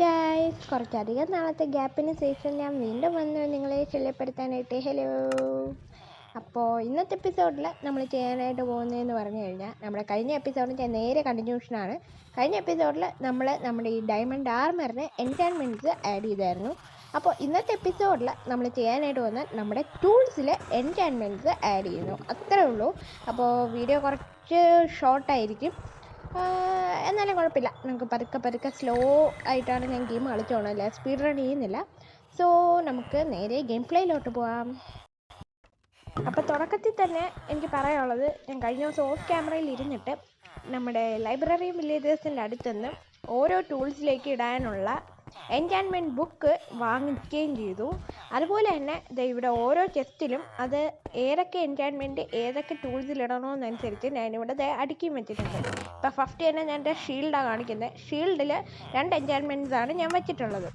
Guys, കുറച്ചധികം നാളത്തെ ഗ്യാപ്പിന് ശേഷം ഞാൻ വീണ്ടും വന്നു നിങ്ങളെ ശല്യപ്പെടുത്താനായിട്ട്. ഹലോ. അപ്പോൾ ഇന്നത്തെ എപ്പിസോഡിൽ നമ്മൾ ചെയ്യാനായിട്ട് പോകുന്നതെന്ന് പറഞ്ഞു കഴിഞ്ഞാൽ, നമ്മുടെ കഴിഞ്ഞ എപ്പിസോഡിൽ ഞാൻ നേരെ കണ്ടിന്യൂഷനാണ്. കഴിഞ്ഞ എപ്പിസോഡിൽ നമ്മൾ നമ്മുടെ ഈ ഡയമണ്ട് ആർമറിന് എൻചാൻമെൻറ്റ്സ് ആഡ് ചെയ്തായിരുന്നു. അപ്പോൾ ഇന്നത്തെ എപ്പിസോഡിൽ നമ്മൾ ചെയ്യാനായിട്ട് പോകുന്നത് നമ്മുടെ ടൂൾസിൽ എൻചാൻമെൻറ്റ്സ് ആഡ് ചെയ്യുന്നു, അത്രേ ഉള്ളൂ. അപ്പോൾ വീഡിയോ കുറച്ച് ഷോർട്ടായിരിക്കും, എന്നാലും കുഴപ്പമില്ല. നമുക്ക് പതുക്കെ സ്ലോ ആയിട്ടാണ് ഞാൻ ഗെയിം കളിച്ചോണല്ലേ, സ്പീഡ് റൺ ചെയ്യുന്നില്ല. സോ നമുക്ക് നേരെ ഗെയിം പ്ലേയിലോട്ട് പോകാം. അപ്പോൾ തുടക്കത്തിൽ തന്നെ എനിക്ക് പറയാനുള്ളത്, ഞാൻ കഴിഞ്ഞ ദിവസം ഓഫ് ക്യാമറയിൽ ഇരുന്നിട്ട് നമ്മുടെ ലൈബ്രറി വില്ലേജേഴ്സിൻ്റെ അടുത്തുനിന്ന് ഓരോ ടൂൾസിലേക്ക് ഇടാനുള്ള എൻചാൻമെൻറ്റ് ബുക്ക് വാങ്ങിക്കുകയും ചെയ്തു. അതുപോലെ തന്നെ ഇവിടെ ഓരോ ചെസ്റ്റിലും അത് ഏതൊക്കെ എൻചാൻമെൻറ്റ് ഏതൊക്കെ ടൂൾസിലിടണമെന്നനുസരിച്ച് ഞാനിവിടെ അടുക്കിയും വെച്ചിട്ടുണ്ട്. ഇപ്പോൾ ഫസ്റ്റ് തന്നെ ഞാൻ എൻ്റെ ഷീൽഡാണ് കാണിക്കുന്നത്. ഷീൽഡിൽ 2 എൻചാൻമെൻറ്റ്സാണ് ഞാൻ വെച്ചിട്ടുള്ളത്.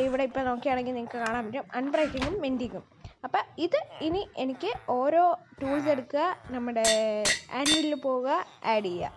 ഇവിടെ ഇപ്പോൾ നോക്കുകയാണെങ്കിൽ നിങ്ങൾക്ക് കാണാൻ പറ്റും, അൺബ്രേക്കിങ്ങും മെൻഡിങ്ങും. അപ്പം ഇത് ഇനി എനിക്ക് ഓരോ ടൂൾസ് എടുക്കുക, നമ്മുടെ ആൻവിലിൽ പോവുക, ആഡ് ചെയ്യുക.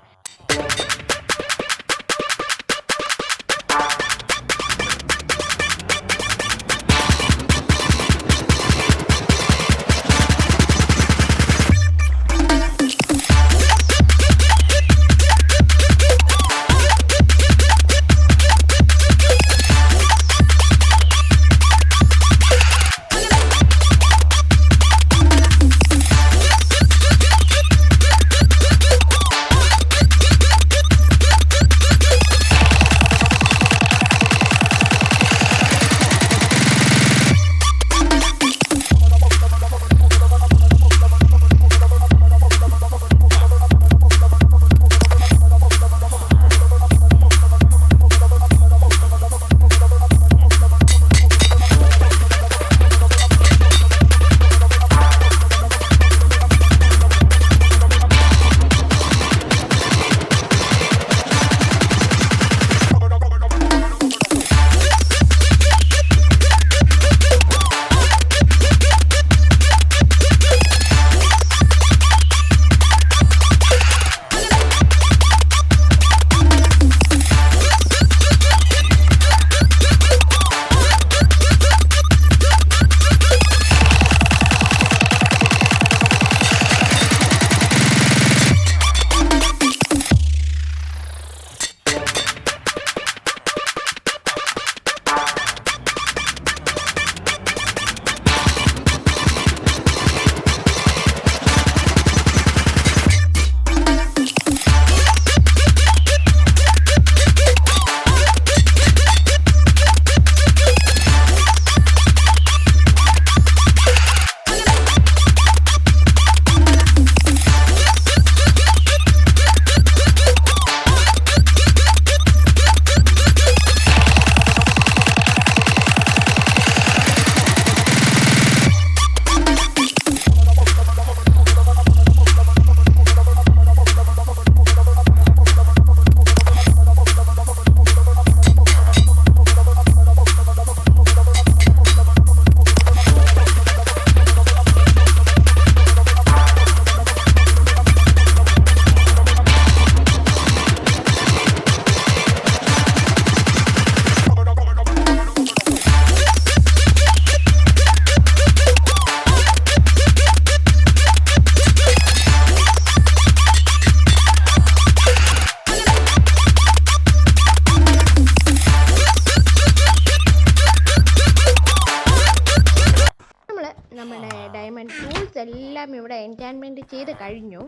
നമ്മുടെ ഡയമണ്ട് ടൂൾസ് എല്ലാം ഇവിടെ എൻചാൻമെൻറ്റ് ചെയ്ത് കഴിഞ്ഞു.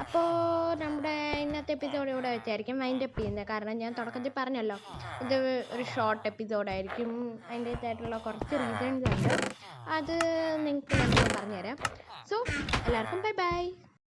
അപ്പോൾ നമ്മുടെ ഇന്നത്തെ എപ്പിസോഡ് ഇവിടെ വെച്ചായിരിക്കും വൈൻഡപ്പ് ചെയ്യുന്നത്. കാരണം ഞാൻ തുടക്കത്തിൽ പറഞ്ഞല്ലോ, ഇത് ഒരു ഷോർട്ട് എപ്പിസോഡായിരിക്കും. അതിൻ്റേതായിട്ടുള്ള കുറച്ച് റീസൺസ് ഉണ്ട്, അത് നിങ്ങൾക്ക് ഞാൻ പറഞ്ഞുതരാം. സോ എല്ലാവർക്കും ബൈ ബൈ.